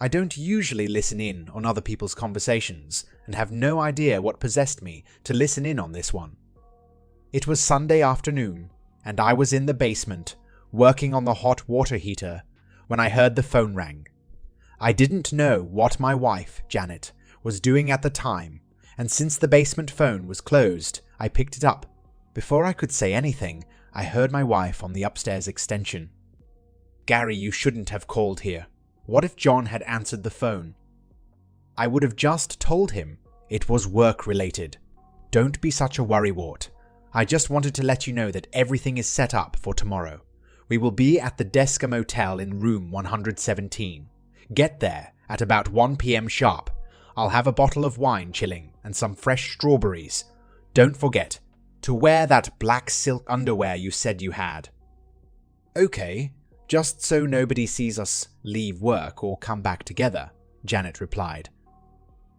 I don't usually listen in on other people's conversations and have no idea what possessed me to listen in on this one. It was Sunday afternoon, and I was in the basement working on the hot water heater when I heard the phone ring. I didn't know what my wife, Janet, was doing at the time, and since the basement phone was closed, I picked it up. Before I could say anything, I heard my wife on the upstairs extension. "Gary, you shouldn't have called here. What if John had answered the phone?" I would have just told him it was work-related. Don't be such a worrywart. I just wanted to let you know that everything is set up for tomorrow. We will be at the Desca Motel in room 117. Get there at about 1 p.m. sharp. I'll have a bottle of wine chilling and some fresh strawberries. Don't forget to wear that black silk underwear you said you had. "Okay, just so nobody sees us leave work or come back together," Janet replied.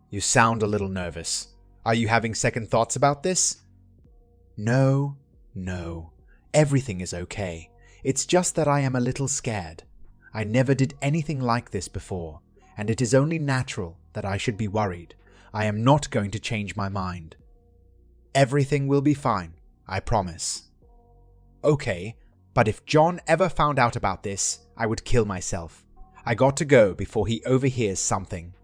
"You sound a little nervous. Are you having second thoughts about this?" No. Everything is okay. It's just that I am a little scared. I never did anything like this before, and it is only natural that I should be worried. I am not going to change my mind. Everything will be fine, I promise. Okay, but if John ever found out about this, I would kill myself. I got to go before he overhears something.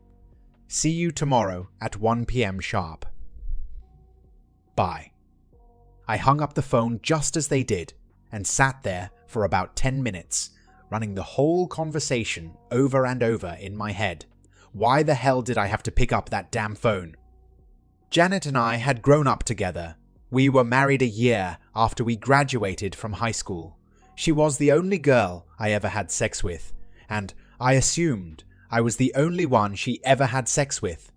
See you tomorrow at 1 p.m. sharp. Bye. I hung up the phone just as they did and sat there for about 10 minutes, running the whole conversation over and over in my head. Why the hell did I have to pick up that damn phone? Janet and I had grown up together. We were married a year after we graduated from high school. She was the only girl I ever had sex with, and I assumed I was the only one she ever had sex with.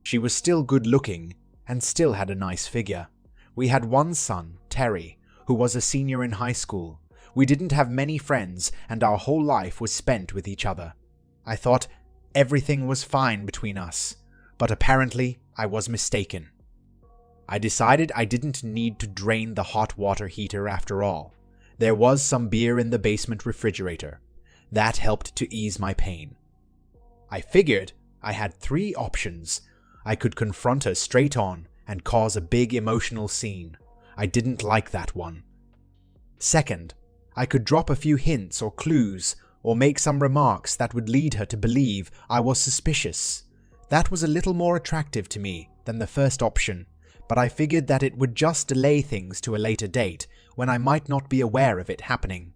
She was still good looking and still had a nice figure. We had one son, Terry, who was a senior in high school. We didn't have many friends, and our whole life was spent with each other. I thought everything was fine between us, but apparently I was mistaken. I decided I didn't need to drain the hot water heater after all. There was some beer in the basement refrigerator. That helped to ease my pain. I figured I had 3 options. I could confront her straight on and cause a big emotional scene. I didn't like that one. Second, I could drop a few hints or clues or make some remarks that would lead her to believe I was suspicious. That was a little more attractive to me than the first option, but I figured that it would just delay things to a later date when I might not be aware of it happening.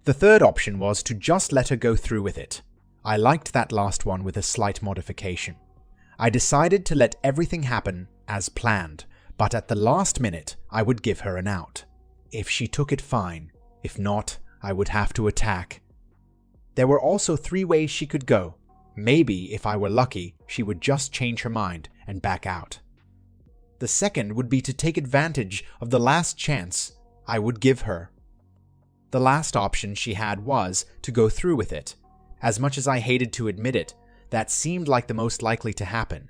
The third option was to just let her go through with it. I liked that last one with a slight modification. I decided to let everything happen as planned, but at the last minute I would give her an out. If she took it, fine. If not, I would have to attack. There were also 3 ways she could go. Maybe, if I were lucky, she would just change her mind and back out. The second would be to take advantage of the last chance I would give her. The last option she had was to go through with it. As much as I hated to admit it, that seemed like the most likely to happen.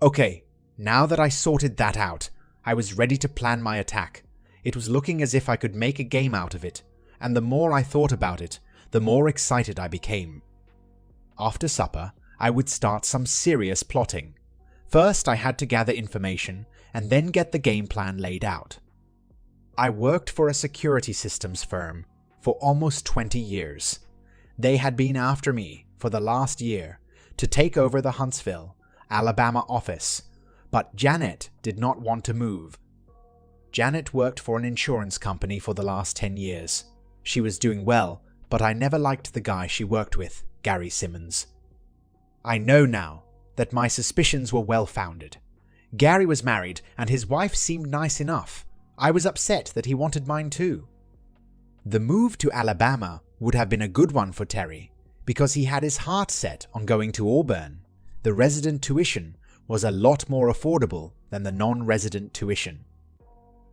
Okay, now that I sorted that out, I was ready to plan my attack. It was looking as if I could make a game out of it, and the more I thought about it, the more excited I became. After supper, I would start some serious plotting. First, I had to gather information, and then get the game plan laid out. I worked for a security systems firm for almost 20 years. They had been after me for the last year to take over the Huntsville, Alabama office, but Janet did not want to move. Janet worked for an insurance company for the last 10 years. She was doing well, but I never liked the guy she worked with, Gary Simmons. I know now that my suspicions were well-founded. Gary was married and his wife seemed nice enough. I was upset that he wanted mine too. The move to Alabama would have been a good one for Terry because he had his heart set on going to Auburn. The resident tuition was a lot more affordable than the non-resident tuition.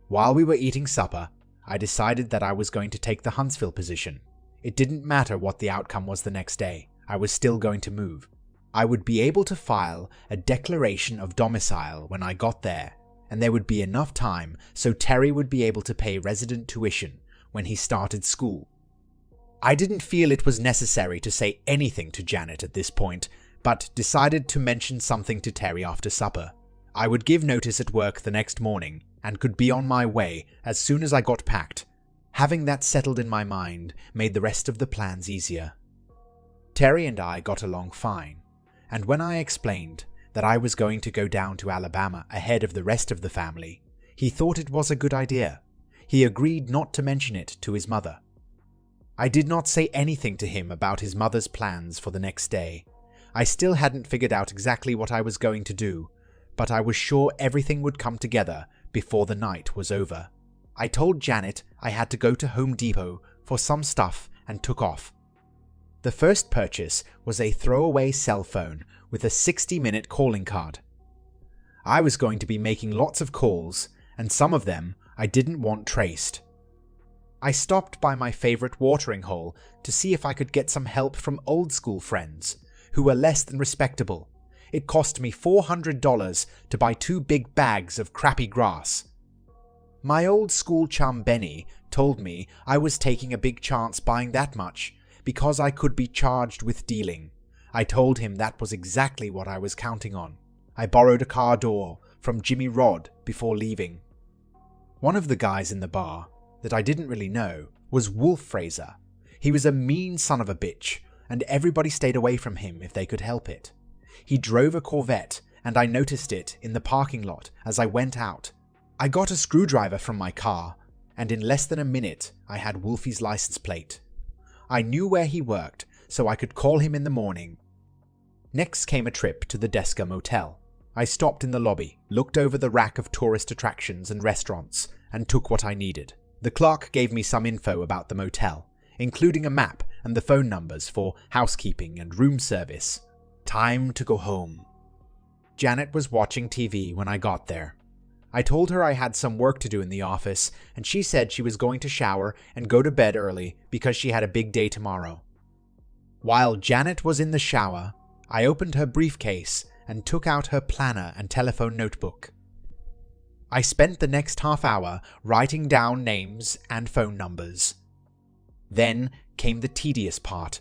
While we were eating supper, I decided that I was going to take the Huntsville position. It didn't matter what the outcome was the next day. I was still going to move. I would be able to file a declaration of domicile when I got there, and there would be enough time so Terry would be able to pay resident tuition when he started school. I didn't feel it was necessary to say anything to Janet at this point, but decided to mention something to Terry after supper. I would give notice at work the next morning and could be on my way as soon as I got packed. Having that settled in my mind made the rest of the plans easier. Terry and I got along fine, and when I explained that I was going to go down to Alabama ahead of the rest of the family, he thought it was a good idea. He agreed not to mention it to his mother. I did not say anything to him about his mother's plans for the next day. I still hadn't figured out exactly what I was going to do, but I was sure everything would come together before the night was over. I told Janet I had to go to Home Depot for some stuff and took off. The first purchase was a throwaway cell phone with a 60-minute calling card. I was going to be making lots of calls, and some of them I didn't want traced. I stopped by my favorite watering hole to see if I could get some help from old school friends who were less than respectable. It cost me $400 to buy 2 big bags of crappy grass. My old school chum Benny told me I was taking a big chance buying that much because I could be charged with dealing. I told him that was exactly what I was counting on. I borrowed a car door from Jimmy Rod before leaving. One of the guys in the bar that I didn't really know was Wolf Fraser. He was a mean son of a bitch, and everybody stayed away from him if they could help it. He drove a Corvette, and I noticed it in the parking lot as I went out. I got a screwdriver from my car, and in less than a minute I had Wolfie's license plate. I knew where he worked, so I could call him in the morning. Next came a trip to the Desker Motel. I stopped in the lobby, looked over the rack of tourist attractions and restaurants, and took what I needed. The clerk gave me some info about the motel, including a map and the phone numbers for housekeeping and room service. Time to go home. Janet was watching TV when I got there. I told her I had some work to do in the office, and she said she was going to shower and go to bed early because she had a big day tomorrow. While Janet was in the shower, I opened her briefcase and took out her planner and telephone notebook. I spent the next half hour writing down names and phone numbers. Then came the tedious part.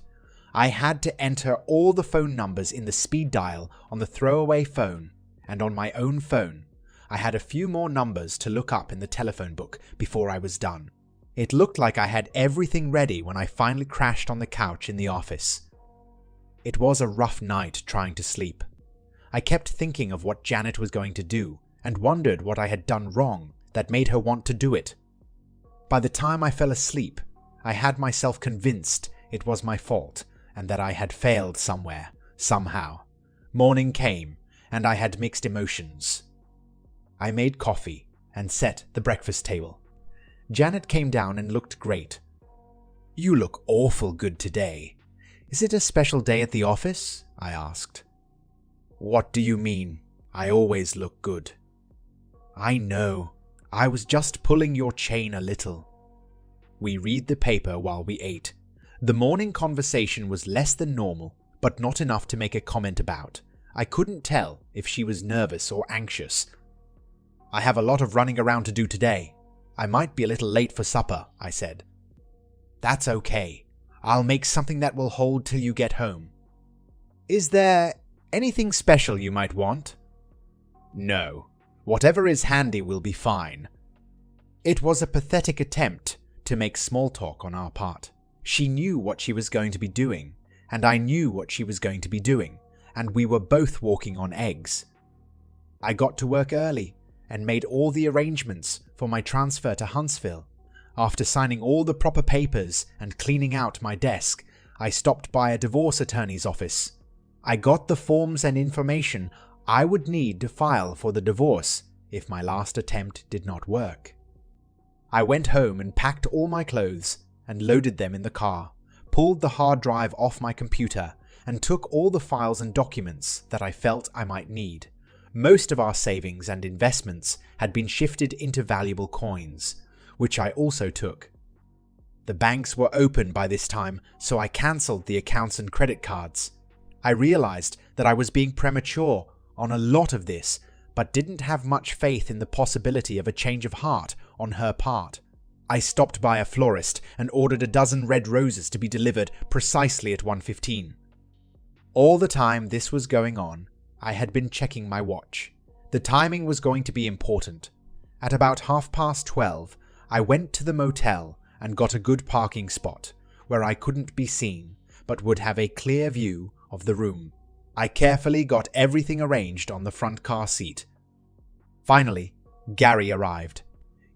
I had to enter all the phone numbers in the speed dial on the throwaway phone, and on my own phone. I had a few more numbers to look up in the telephone book before I was done. It looked like I had everything ready when I finally crashed on the couch in the office. It was a rough night trying to sleep. I kept thinking of what Janet was going to do and wondered what I had done wrong that made her want to do it. By the time I fell asleep, I had myself convinced it was my fault and that I had failed somewhere, somehow. Morning came, and I had mixed emotions. I made coffee and set the breakfast table. Janet came down and looked great. "You look awful good today. Is it a special day at the office?" I asked. "What do you mean? I always look good." "I know. I was just pulling your chain a little." We read the paper while we ate. The morning conversation was less than normal, but not enough to make a comment about. I couldn't tell if she was nervous or anxious. "I have a lot of running around to do today. I might be a little late for supper," I said. "That's okay. I'll make something that will hold till you get home." "Is there anything special you might want?" "No. Whatever is handy will be fine." It was a pathetic attempt to make small talk on our part. She knew what she was going to be doing, and I knew what she was going to be doing, and we were both walking on eggs. I got to work early and made all the arrangements for my transfer to Huntsville. After signing all the proper papers and cleaning out my desk, I stopped by a divorce attorney's office. I got the forms and information I would need to file for the divorce if my last attempt did not work. I went home and packed all my clothes and loaded them in the car, pulled the hard drive off my computer, and took all the files and documents that I felt I might need. Most of our savings and investments had been shifted into valuable coins, which I also took. The banks were open by this time, so I cancelled the accounts and credit cards. I realized that I was being premature on a lot of this, but didn't have much faith in the possibility of a change of heart on her part. I stopped by a florist and ordered a dozen red roses to be delivered precisely at 1:15. All the time this was going on, I had been checking my watch. The timing was going to be important. At about 12:30, I went to the motel and got a good parking spot where I couldn't be seen but would have a clear view of the room. I carefully got everything arranged on the front car seat. Finally, Gary arrived.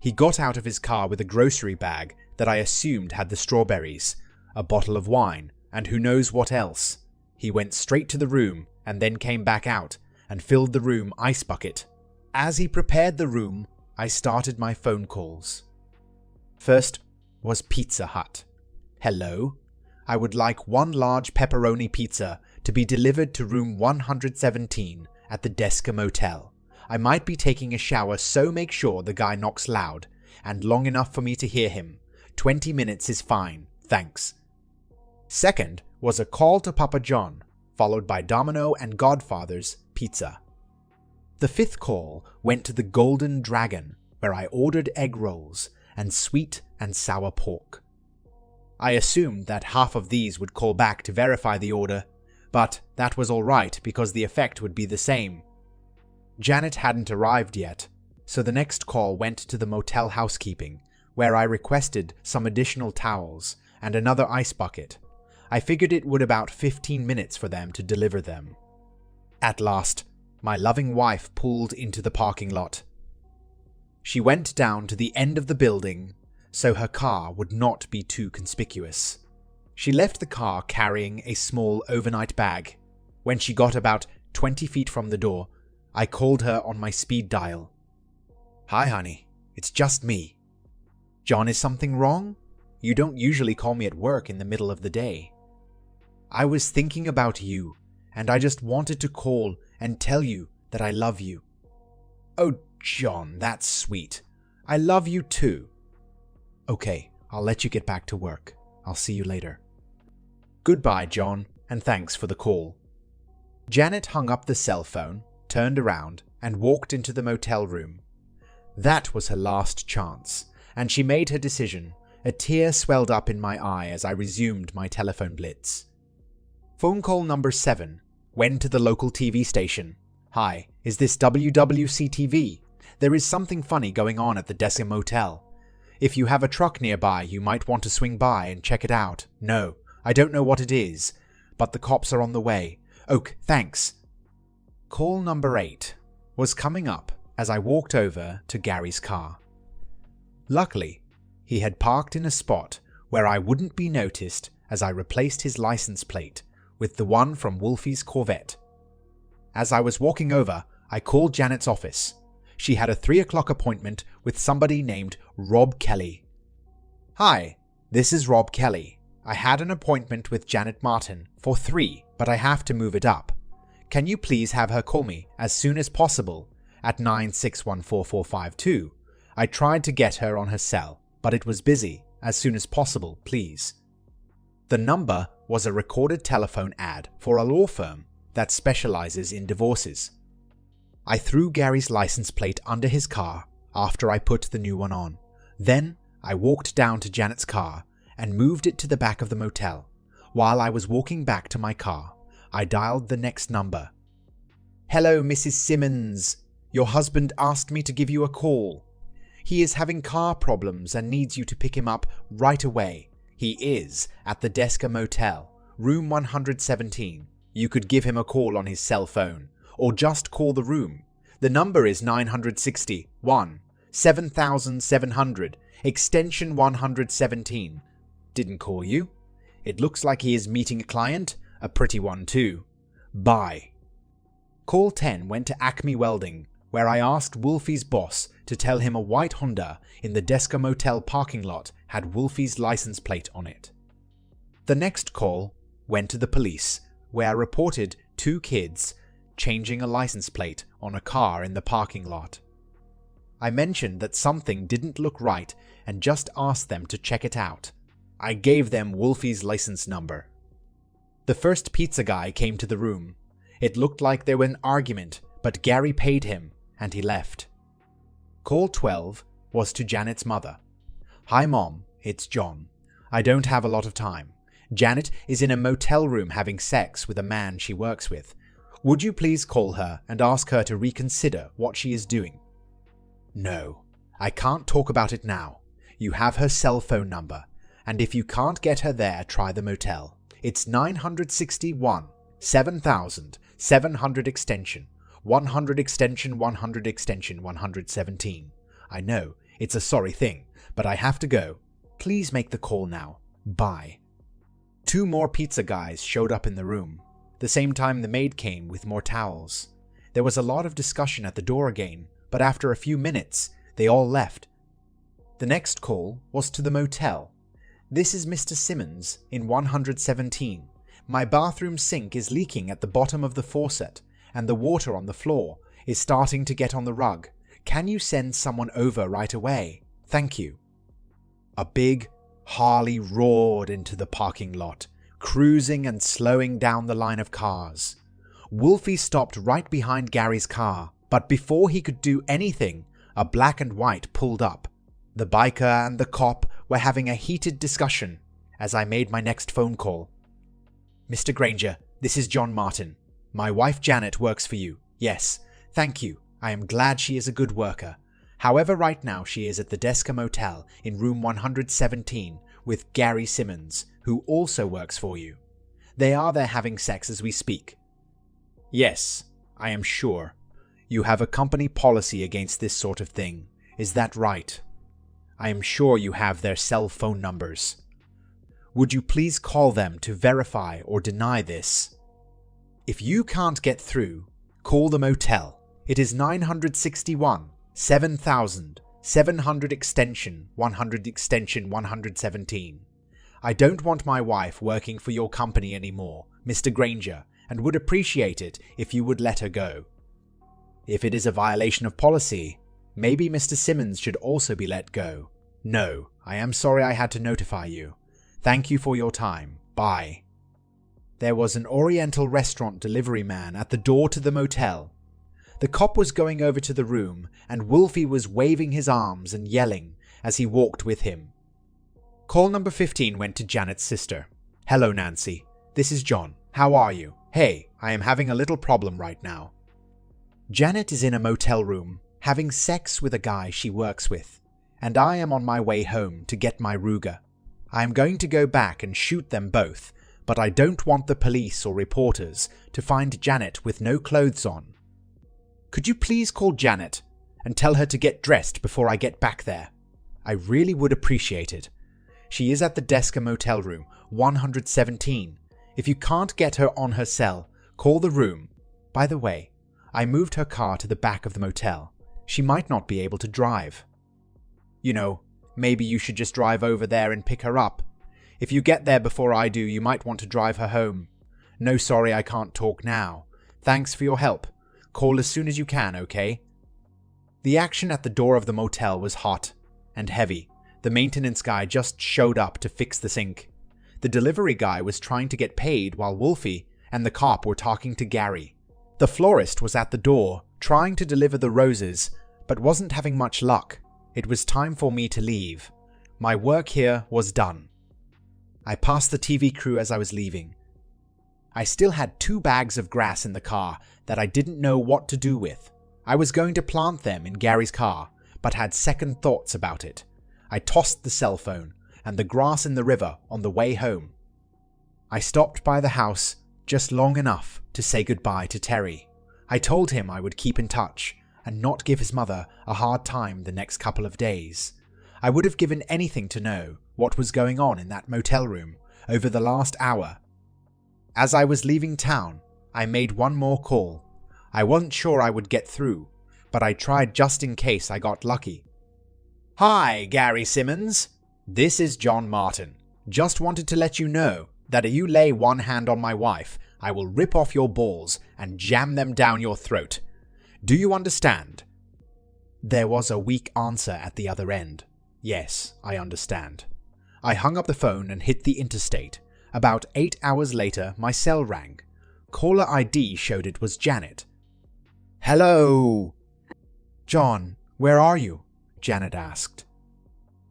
He got out of his car with a grocery bag that I assumed had the strawberries, a bottle of wine, and who knows what else. He went straight to the room and then came back out and filled the room ice bucket. As he prepared the room, I started my phone calls. First was Pizza Hut. Hello, I would like one large pepperoni pizza to be delivered to room 117 at the Desca Motel. I might be taking a shower, so make sure the guy knocks loud and long enough for me to hear him. 20 minutes is fine, thanks. Second was a call to Papa John, followed by Domino and Godfather's Pizza. The fifth call went to the Golden Dragon, where I ordered egg rolls and sweet and sour pork. I assumed that half of these would call back to verify the order, but that was alright because the effect would be the same. Janet hadn't arrived yet, so the next call went to the motel housekeeping, where I requested some additional towels and another ice bucket. I figured it would about 15 minutes for them to deliver them. At last, my loving wife pulled into the parking lot. She went down to the end of the building so her car would not be too conspicuous. She left the car carrying a small overnight bag. When she got about 20 feet from the door, I called her on my speed dial. "Hi honey, it's just me." "John, is something wrong? You don't usually call me at work in the middle of the day." "I was thinking about you, and I just wanted to call and tell you that I love you." "Oh, John, that's sweet. I love you too." "Okay, I'll let you get back to work. I'll see you later." "Goodbye, John, and thanks for the call." Janet hung up the cell phone, turned around, and walked into the motel room. That was her last chance, and she made her decision. A tear swelled up in my eye as I resumed my telephone blitz. Phone call number 7 went to the local TV station. "Hi, is this WWC-TV? There is something funny going on at the Desca Motel. If you have a truck nearby, you might want to swing by and check it out. No, I don't know what it is, but the cops are on the way. Ok, thanks." Call number 8 was coming up as I walked over to Gary's car. Luckily, he had parked in a spot where I wouldn't be noticed as I replaced his license plate with the one from Wolfie's Corvette. As I was walking over, I called Janet's office. She had a 3 o'clock appointment with somebody named Rob Kelly. "Hi, this is Rob Kelly. I had an appointment with Janet Martin for 3, but I have to move it up. Can you please have her call me as soon as possible at 9614452? I tried to get her on her cell, but it was busy. As soon as possible, please." The number was a recorded telephone ad for a law firm that specializes in divorces. I threw Gary's license plate under his car after I put the new one on. Then I walked down to Janet's car and moved it to the back of the motel. While I was walking back to my car, I dialed the next number. "Hello, Mrs. Simmons. Your husband asked me to give you a call. He is having car problems and needs you to pick him up right away. He is at the Desca Motel, room 117. You could give him a call on his cell phone, or just call the room. The number is 960-1 7700, extension 117. Didn't call you? It looks like he is meeting a client, a pretty one too. Bye." Call 10 went to Acme Welding, where I asked Wolfie's boss to tell him a white Honda in the Desca Motel parking lot had Wolfie's license plate on it. The next call went to the police, where I reported 2 kids changing a license plate on a car in the parking lot. I mentioned that something didn't look right and just asked them to check it out. I gave them Wolfie's license number. The first pizza guy came to the room. It looked like there was an argument, but Gary paid him and he left. Call 12 was to Janet's mother. Hi Mom, it's John. I don't have a lot of time. Janet is in a motel room having sex with a man she works with. Would you please call her and ask her to reconsider what she is doing? No, I can't talk about it now. You have her cell phone number, and if you can't get her there, try the motel. It's 961 7700 extension 100 extension 100 extension 117. I know, it's a sorry thing, but I have to go. Please make the call now. Bye. 2 more pizza guys showed up in the room. The same time the maid came with more towels. There was a lot of discussion at the door again, but after a few minutes, they all left. The next call was to the motel. This is Mr. Simmons in 117. My bathroom sink is leaking at the bottom of the faucet, and the water on the floor is starting to get on the rug. Can you send someone over right away? Thank you. A big Harley roared into the parking lot, cruising and slowing down the line of cars. Wolfie stopped right behind Gary's car, but before he could do anything, a black and white pulled up. The biker and the cop were having a heated discussion as I made my next phone call. Mr. Granger, this is John Martin. My wife Janet works for you. Yes, thank you. I am glad she is a good worker. However, right now she is at the Desca Motel in room 117 with Gary Simmons, who also works for you. They are there having sex as we speak. Yes, I am sure. You have a company policy against this sort of thing. Is that right? I am sure you have their cell phone numbers. Would you please call them to verify or deny this? If you can't get through, call the motel. It is 961 7700 extension 100 extension 117. I don't want my wife working for your company anymore, Mr. Granger, and would appreciate it if you would let her go. If it is a violation of policy, maybe Mr. Simmons should also be let go. No, I am sorry I had to notify you. Thank you for your time. Bye. There was an Oriental restaurant delivery man at the door to the motel. The cop was going over to the room, and Wolfie was waving his arms and yelling as he walked with him. Call number 15 went to Janet's sister. Hello, Nancy. This is John. How are you? Hey, I am having a little problem right now. Janet is in a motel room, having sex with a guy she works with, and I am on my way home to get my Ruger. I am going to go back and shoot them both, but I don't want the police or reporters to find Janet with no clothes on. Could you please call Janet and tell her to get dressed before I get back there? I really would appreciate it. She is at the Desca Motel room 117. If you can't get her on her cell, call the room. By the way, I moved her car to the back of the motel. She might not be able to drive. You know, maybe you should just drive over there and pick her up. If you get there before I do, you might want to drive her home. No, sorry, I can't talk now. Thanks for your help. Call as soon as you can, okay? The action at the door of the motel was hot and heavy. The maintenance guy just showed up to fix the sink. The delivery guy was trying to get paid while Wolfie and the cop were talking to Gary. The florist was at the door trying to deliver the roses, but wasn't having much luck. It was time for me to leave. My work here was done. I passed the TV crew as I was leaving. I still had 2 bags of grass in the car that I didn't know what to do with. I was going to plant them in Gary's car, but had second thoughts about it. I tossed the cell phone and the grass in the river on the way home. I stopped by the house just long enough to say goodbye to Terry. I told him I would keep in touch and not give his mother a hard time the next couple of days. I would have given anything to know what was going on in that motel room over the last hour. As I was leaving town, I made one more call. I wasn't sure I would get through, but I tried just in case I got lucky. Hi, Gary Simmons. This is John Martin. Just wanted to let you know that if you lay one hand on my wife, I will rip off your balls and jam them down your throat. Do you understand? There was a weak answer at the other end. Yes, I understand. I hung up the phone and hit the interstate. About 8 hours later, my cell rang. Caller ID showed it was Janet. Hello? John, where are you? Janet asked.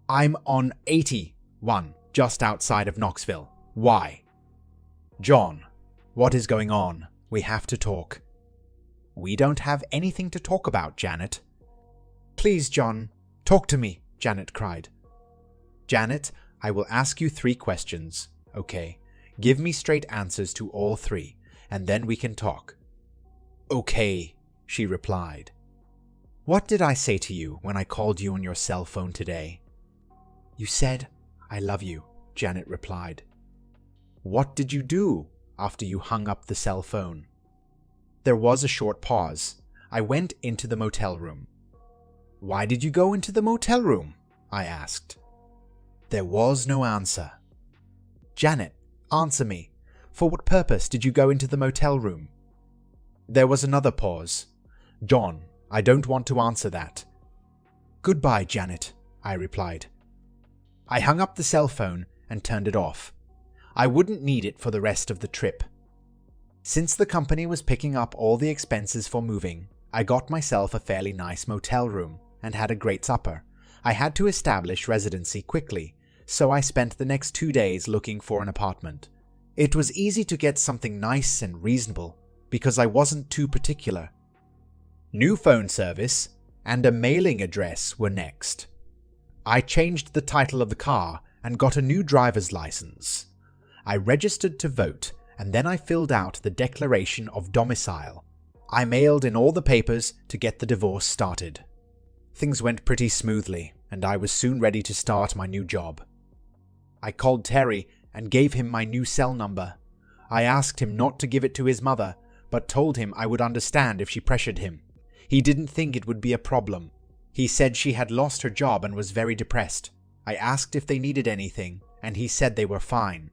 I'm on 81, just outside of Knoxville. Why? John, what is going on? We have to talk. We don't have anything to talk about, Janet. Please, John, talk to me, Janet cried. Janet, I will ask you 3 questions, okay? Give me straight answers to all 3, and then we can talk. Okay, she replied. What did I say to you when I called you on your cell phone today? You said, I love you, Janet replied. What did you do after you hung up the cell phone? There was a short pause. I went into the motel room. Why did you go into the motel room? I asked. There was no answer. Janet, answer me. For what purpose did you go into the motel room? There was another pause. John, I don't want to answer that. Goodbye, Janet, I replied. I hung up the cell phone and turned it off. I wouldn't need it for the rest of the trip. Since the company was picking up all the expenses for moving, I got myself a fairly nice motel room and had a great supper. I had to establish residency quickly, so I spent the next 2 days looking for an apartment. It was easy to get something nice and reasonable because I wasn't too particular. New phone service and a mailing address were next. I changed the title of the car and got a new driver's license. I registered to vote and then I filled out the declaration of domicile. I mailed in all the papers to get the divorce started. Things went pretty smoothly and I was soon ready to start my new job. I called Terry and gave him my new cell number. I asked him not to give it to his mother, but told him I would understand if she pressured him. He didn't think it would be a problem. He said she had lost her job and was very depressed. I asked if they needed anything, and he said they were fine.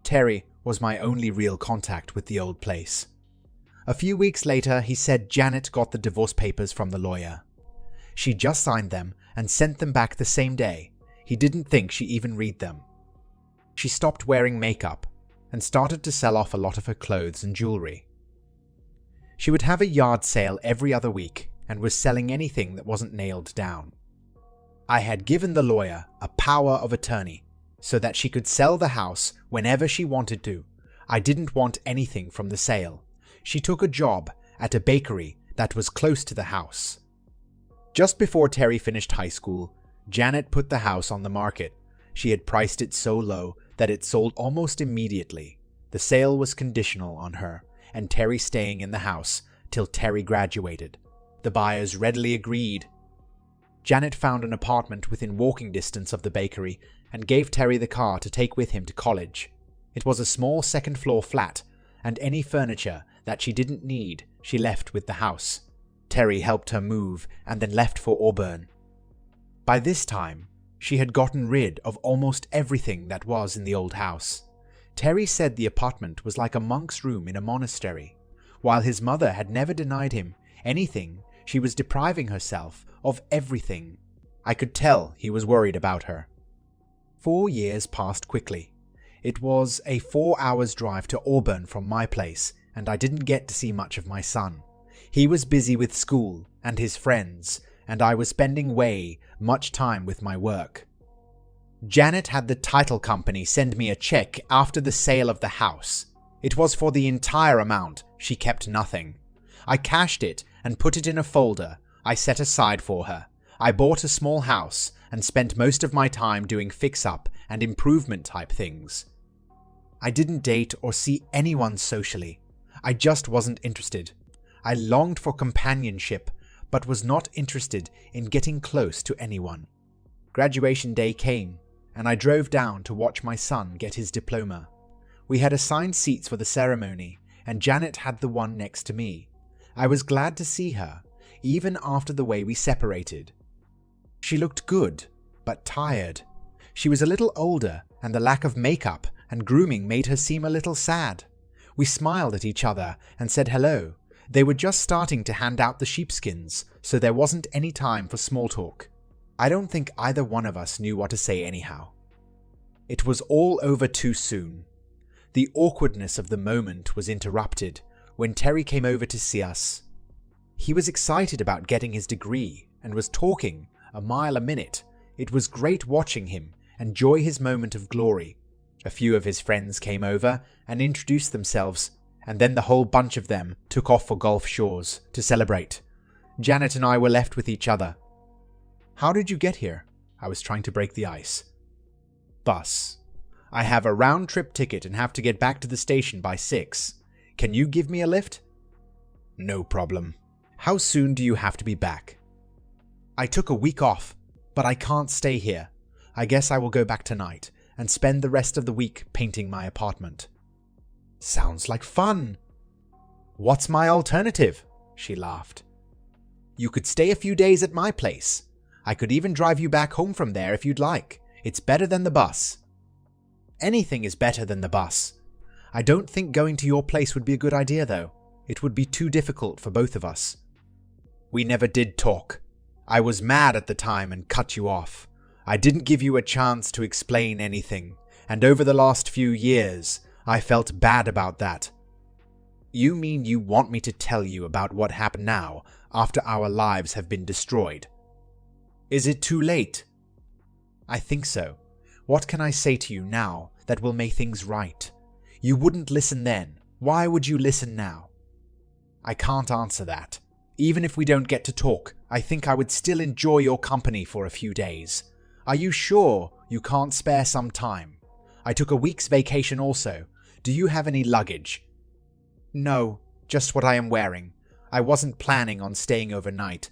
Terry was my only real contact with the old place. A few weeks later, he said Janet got the divorce papers from the lawyer. She just signed them and sent them back the same day. He didn't think she even read them. She stopped wearing makeup and started to sell off a lot of her clothes and jewelry. She would have a yard sale every other week and was selling anything that wasn't nailed down. I had given the lawyer a power of attorney so that she could sell the house whenever she wanted to. I didn't want anything from the sale. She took a job at a bakery that was close to the house. Just before Terry finished high school, Janet put the house on the market. She had priced it so low that it sold almost immediately. The sale was conditional on her and Terry staying in the house till Terry graduated. The buyers readily agreed. Janet found an apartment within walking distance of the bakery and gave Terry the car to take with him to college. It was a small second-floor flat, and any furniture that she didn't need she left with the house. Terry helped her move and then left for Auburn. By this time, she had gotten rid of almost everything that was in the old house. Terry said the apartment was like a monk's room in a monastery. While his mother had never denied him anything, she was depriving herself of everything. I could tell he was worried about her. 4 years passed quickly. It was a 4 hours drive to Auburn from my place, and I didn't get to see much of my son. He was busy with school and his friends, and I was spending way much time with my work. Janet had the title company send me a check after the sale of the house. It was for the entire amount. She kept nothing. I cashed it and put it in a folder I set aside for her. I bought a small house and spent most of my time doing fix-up and improvement type things. I didn't date or see anyone socially. I just wasn't interested. I longed for companionship, but was not interested in getting close to anyone. Graduation day came, and I drove down to watch my son get his diploma. We had assigned seats for the ceremony, and Janet had the one next to me. I was glad to see her, even after the way we separated. She looked good, but tired. She was a little older, and the lack of makeup and grooming made her seem a little sad. We smiled at each other and said hello. They were just starting to hand out the sheepskins, so there wasn't any time for small talk. I don't think either one of us knew what to say anyhow. It was all over too soon. The awkwardness of the moment was interrupted when Terry came over to see us. He was excited about getting his degree and was talking a mile a minute. It was great watching him enjoy his moment of glory. A few of his friends came over and introduced themselves, and then the whole bunch of them took off for Gulf Shores to celebrate. Janet and I were left with each other. "How did you get here?" I was trying to break the ice. "Bus. I have a round-trip ticket and have to get back to the station by 6. Can you give me a lift?" "No problem. How soon do you have to be back?" "I took a week off, but I can't stay here. I guess I will go back tonight and spend the rest of the week painting my apartment." "Sounds like fun." "What's my alternative?" she laughed. "You could stay a few days at my place. I could even drive you back home from there if you'd like. It's better than the bus." "Anything is better than the bus. I don't think going to your place would be a good idea, though. It would be too difficult for both of us." "We never did talk. I was mad at the time and cut you off. I didn't give you a chance to explain anything, and over the last few years, I felt bad about that." "You mean you want me to tell you about what happened now, after our lives have been destroyed?" "Is it too late?" "I think so. What can I say to you now that will make things right? You wouldn't listen then. Why would you listen now?" "I can't answer that. Even if we don't get to talk, I think I would still enjoy your company for a few days. Are you sure you can't spare some time? I took a week's vacation also. Do you have any luggage?" "No, just what I am wearing. I wasn't planning on staying overnight."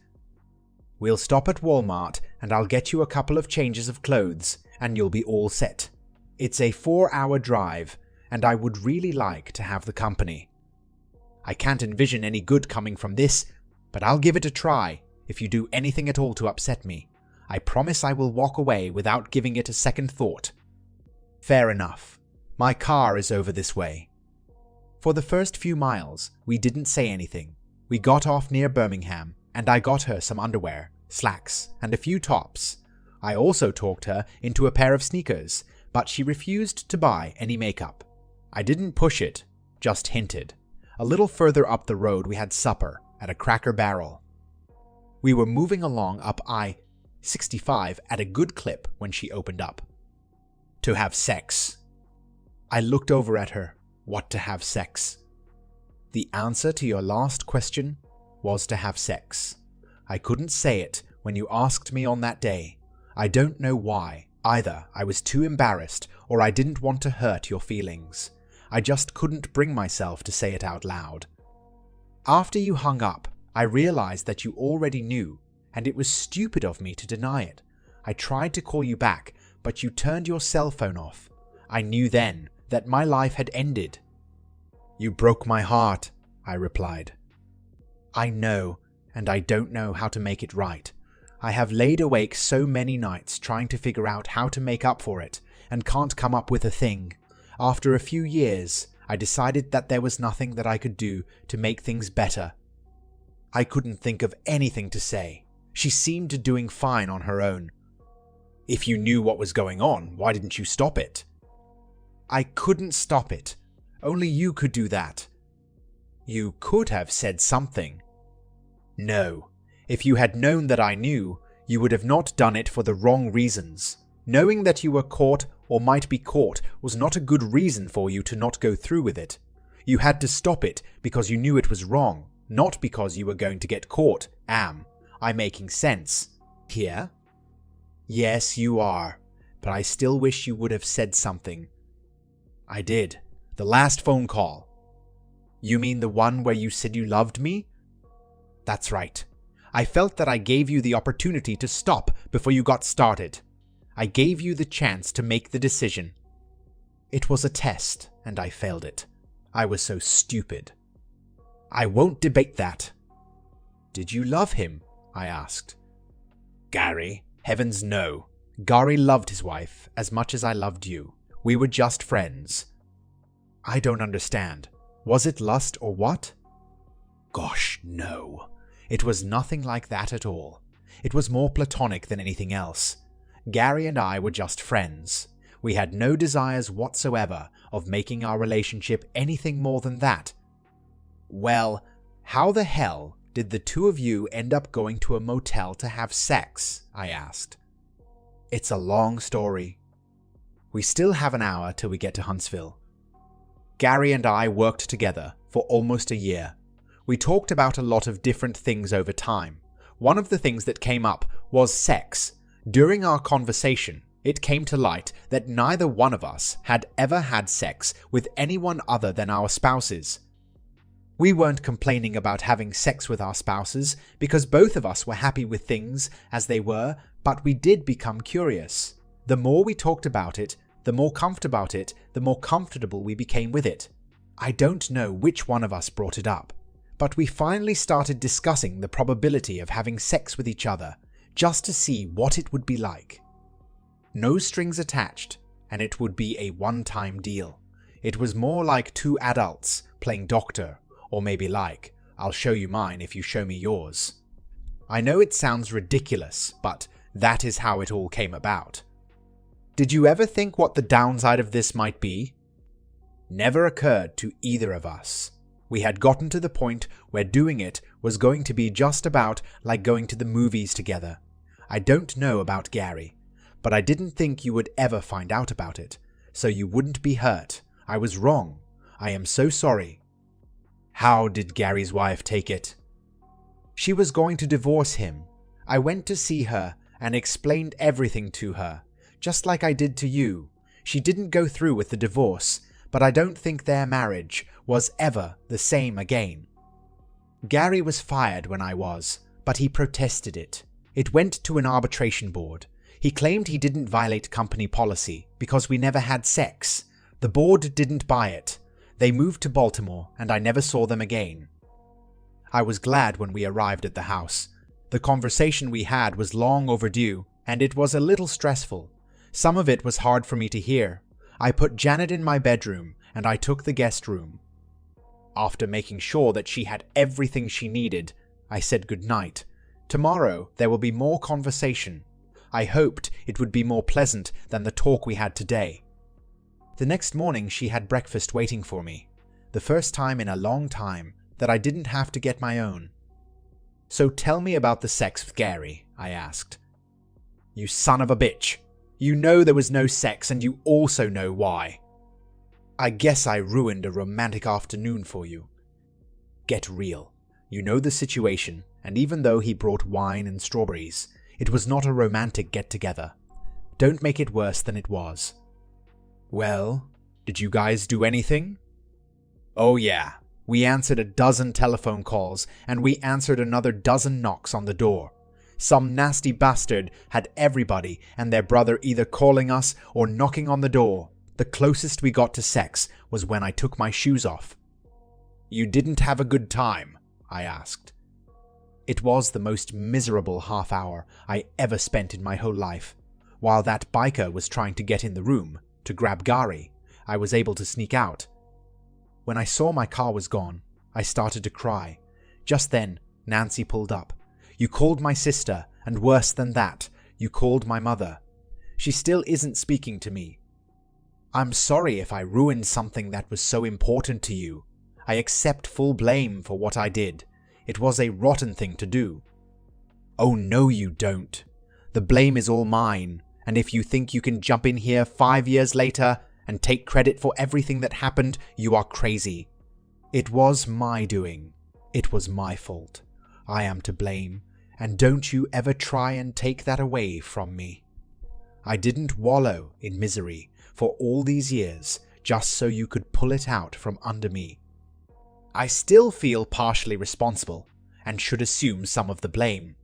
"We'll stop at Walmart and I'll get you a couple of changes of clothes and you'll be all set. It's a 4-hour drive and I would really like to have the company. I can't envision any good coming from this, but I'll give it a try if you do anything at all to upset me. I promise I will walk away without giving it a second thought." "Fair enough. My car is over this way." For the first few miles, we didn't say anything. We got off near Birmingham, and I got her some underwear, slacks, and a few tops. I also talked her into a pair of sneakers, but she refused to buy any makeup. I didn't push it, just hinted. A little further up the road we had supper at a Cracker Barrel. We were moving along up I-65 at a good clip when she opened up. "To have sex." I looked over at her. What to have sex? "The answer to your last question was to have sex. I couldn't say it when you asked me on that day. I don't know why. Either I was too embarrassed or I didn't want to hurt your feelings. I just couldn't bring myself to say it out loud. After you hung up, I realized that you already knew, and it was stupid of me to deny it. I tried to call you back, but you turned your cell phone off. I knew then that my life had ended." "You broke my heart," I replied. "I know, and I don't know how to make it right. I have laid awake so many nights trying to figure out how to make up for it, and can't come up with a thing. After a few years, I decided that there was nothing that I could do to make things better." I couldn't think of anything to say. She seemed doing fine on her own. "If you knew what was going on, why didn't you stop it?" "I couldn't stop it. Only you could do that." "You could have said something." "No. If you had known that I knew, you would have not done it for the wrong reasons. Knowing that you were caught or might be caught was not a good reason for you to not go through with it. You had to stop it because you knew it was wrong, not because you were going to get caught. Am I making sense here?" "Yes, you are, but I still wish you would have said something." "I did. The last phone call." "You mean the one where you said you loved me?" "That's right. I felt that I gave you the opportunity to stop before you got started. I gave you the chance to make the decision. It was a test, and I failed it. I was so stupid." "I won't debate that." "Did you love him?" I asked. "Gary? Heavens no. Gary loved his wife as much as I loved you. We were just friends." "I don't understand. Was it lust or what?" "Gosh, no. It was nothing like that at all. It was more platonic than anything else. Gary and I were just friends. We had no desires whatsoever of making our relationship anything more than that." "Well, how the hell did the two of you end up going to a motel to have sex?" I asked. It's a long story. We still have an hour till we get to Huntsville. Gary and I worked together for almost a year. We talked about a lot of different things over time. One of the things that came up was sex. During our conversation, it came to light that neither one of us had ever had sex with anyone other than our spouses. We weren't complaining about having sex with our spouses because both of us were happy with things as they were, but we did become curious. The more we talked about it, the more comfortable we became with it. I don't know which one of us brought it up, but we finally started discussing the probability of having sex with each other just to see what it would be like. No strings attached, and it would be a one-time deal. It was more like two adults playing doctor, or maybe like, I'll show you mine if you show me yours. I know it sounds ridiculous, but that is how it all came about. Did you ever think what the downside of this might be? Never occurred to either of us. We had gotten to the point where doing it was going to be just about like going to the movies together. I don't know about Gary, but I didn't think you would ever find out about it, so you wouldn't be hurt. I was wrong. I am so sorry. How did Gary's wife take it? She was going to divorce him. I went to see her and explained everything to her, just like I did to you. She didn't go through with the divorce, but I don't think their marriage was ever the same again. Gary was fired when I was, but he protested it. It went to an arbitration board. He claimed he didn't violate company policy because we never had sex. The board didn't buy it. They moved to Baltimore and I never saw them again. I was glad when we arrived at the house. The conversation we had was long overdue and it was a little stressful. Some of it was hard for me to hear. I put Janet in my bedroom and I took the guest room. After making sure that she had everything she needed, I said goodnight. Tomorrow there will be more conversation. I hoped it would be more pleasant than the talk we had today. The next morning she had breakfast waiting for me. The first time in a long time that I didn't have to get my own. So tell me about the sex with Gary, I asked. You son of a bitch. You know there was no sex and you also know why. I guess I ruined a romantic afternoon for you. Get real. You know the situation, and even though he brought wine and strawberries, it was not a romantic get-together. Don't make it worse than it was. Well, did you guys do anything? Oh yeah, we answered a dozen telephone calls and we answered another dozen knocks on the door. Some nasty bastard had everybody and their brother either calling us or knocking on the door. The closest we got to sex was when I took my shoes off. You didn't have a good time? I asked. It was the most miserable half hour I ever spent in my whole life. While that biker was trying to get in the room to grab Gary, I was able to sneak out. When I saw my car was gone, I started to cry. Just then, Nancy pulled up. You called my sister, and worse than that, you called my mother. She still isn't speaking to me. I'm sorry if I ruined something that was so important to you. I accept full blame for what I did. It was a rotten thing to do. Oh no you don't. The blame is all mine, and if you think you can jump in here 5 years later and take credit for everything that happened, you are crazy. It was my doing. It was my fault. I am to blame, and don't you ever try and take that away from me. I didn't wallow in misery for all these years just so you could pull it out from under me. I still feel partially responsible and should assume some of the blame.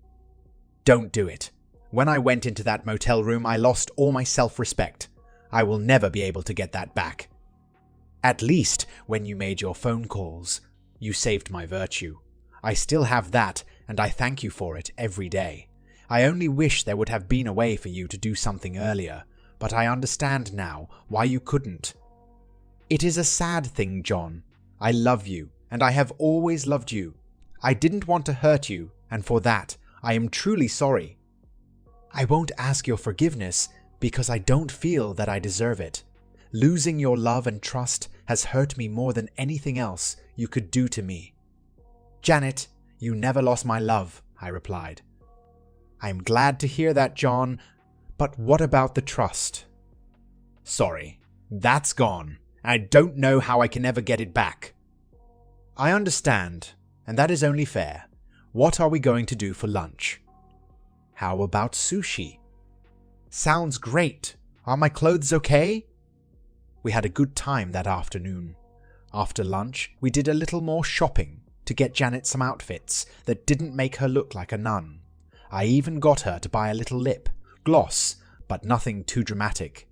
Don't do it. When I went into that motel room, I lost all my self-respect. I will never be able to get that back. At least when you made your phone calls, you saved my virtue. I still have that, and I thank you for it every day. I only wish there would have been a way for you to do something earlier, but I understand now why you couldn't. It is a sad thing, John. I love you, and I have always loved you. I didn't want to hurt you, and for that, I am truly sorry. I won't ask your forgiveness because I don't feel that I deserve it. Losing your love and trust has hurt me more than anything else you could do to me. Janet, you never lost my love, I replied. I am glad to hear that, John, But what about the trust? Sorry, that's gone. I don't know how I can ever get it back. I understand, and that is only fair. What are we going to do for lunch? How about sushi? Sounds great. Are my clothes okay? We had a good time that afternoon. After lunch, we did a little more shopping to get Janet some outfits that didn't make her look like a nun. I even got her to buy a little lip gloss, but nothing too dramatic.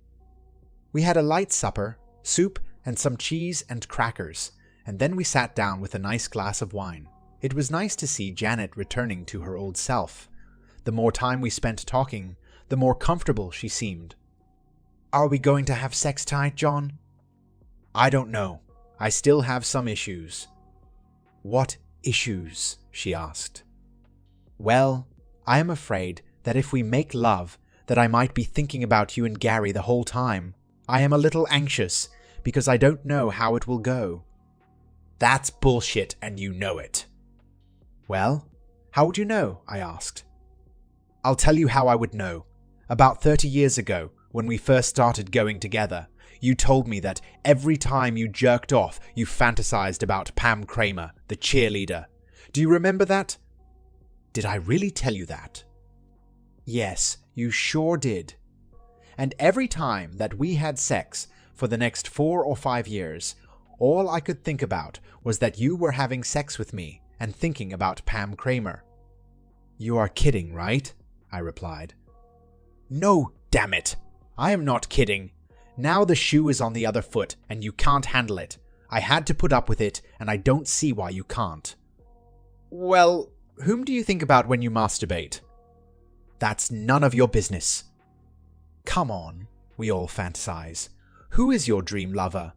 We had a light supper, soup and some cheese and crackers, and then we sat down with a nice glass of wine. It was nice to see Janet returning to her old self. The more time we spent talking, the more comfortable she seemed. Are we going to have sex tonight, John? I don't know. I still have some issues. What issues? She asked. Well, I am afraid that if we make love, that I might be thinking about you and Gary the whole time. I am a little anxious because I don't know how it will go. That's bullshit and you know it. Well, how would you know? I asked. I'll tell you how I would know. About 30 years ago, when we first started going together, you told me that every time you jerked off, you fantasized about Pam Kramer, the cheerleader. Do you remember that? Did I really tell you that? Yes, you sure did. And every time that we had sex for the next 4 or 5 years, all I could think about was that you were having sex with me and thinking about Pam Kramer. You are kidding, right? I replied. No, damn it. I am not kidding. Now the shoe is on the other foot and you can't handle it. I had to put up with it and I don't see why you can't. Well, whom do you think about when you masturbate? That's none of your business. Come on, we all fantasize. Who is your dream lover?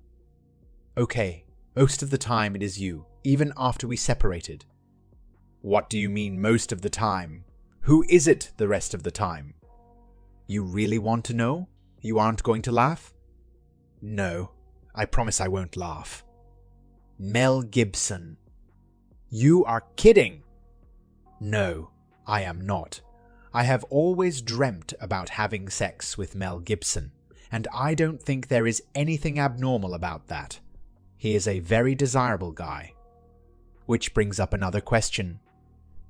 Okay, most of the time it is you, even after we separated. What do you mean most of the time? Who is it the rest of the time? You really want to know? You aren't going to laugh? No, I promise I won't laugh. Mel Gibson. You are kidding! No, I am not. I have always dreamt about having sex with Mel Gibson, and I don't think there is anything abnormal about that. He is a very desirable guy. Which brings up another question.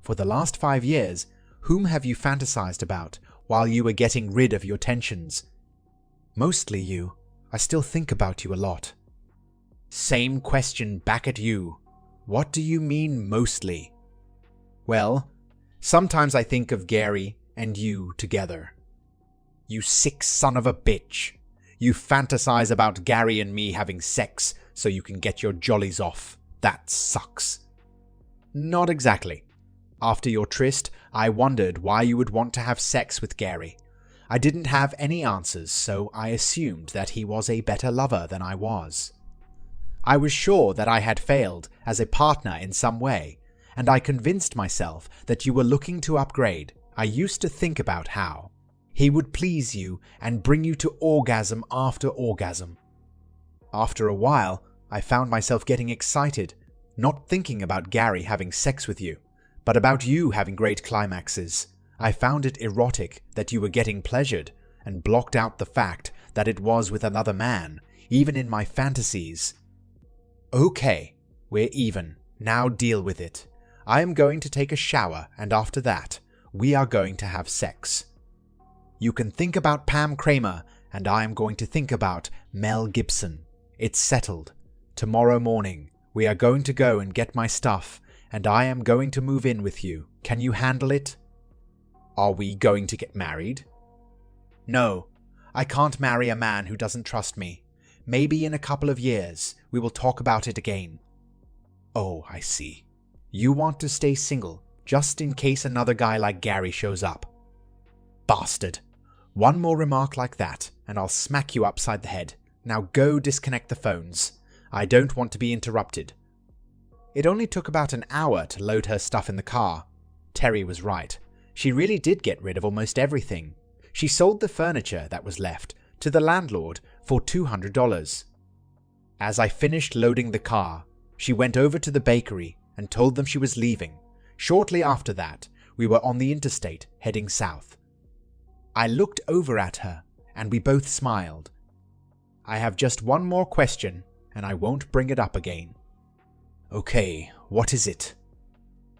For the last 5 years, whom have you fantasized about while you were getting rid of your tensions? Mostly you. I still think about you a lot. Same question back at you. What do you mean mostly? Well, sometimes I think of Gary and you together. You sick son of a bitch. You fantasize about Gary and me having sex so you can get your jollies off. That sucks. Not exactly. After your tryst, I wondered why you would want to have sex with Gary. I didn't have any answers, so I assumed that he was a better lover than I was. I was sure that I had failed as a partner in some way, and I convinced myself that you were looking to upgrade. I used to think about how he would please you and bring you to orgasm after orgasm. After a while, I found myself getting excited, not thinking about Gary having sex with you, but about you having great climaxes. I found it erotic that you were getting pleasured and blocked out the fact that it was with another man, even in my fantasies. Okay, we're even. Now deal with it. I am going to take a shower and after that, we are going to have sex. You can think about Pam Kramer and I am going to think about Mel Gibson. It's settled. Tomorrow morning, we are going to go and get my stuff and I am going to move in with you. Can you handle it? Are we going to get married? No, I can't marry a man who doesn't trust me. Maybe in a couple of years, we will talk about it again. Oh, I see. You want to stay single, just in case another guy like Gary shows up. Bastard. One more remark like that, and I'll smack you upside the head. Now go disconnect the phones. I don't want to be interrupted. It only took about an hour to load her stuff in the car. Terry was right. She really did get rid of almost everything. She sold the furniture that was left to the landlord for $200. As I finished loading the car, she went over to the bakery and told them she was leaving. Shortly after that, we were on the interstate heading south. I looked over at her, and we both smiled. I have just one more question, and I won't bring it up again. Okay, what is it?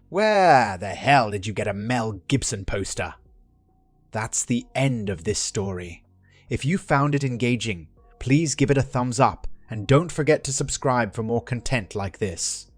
Where the hell did you get a Mel Gibson poster? That's the end of this story. If you found it engaging, please give it a thumbs up and don't forget to subscribe for more content like this.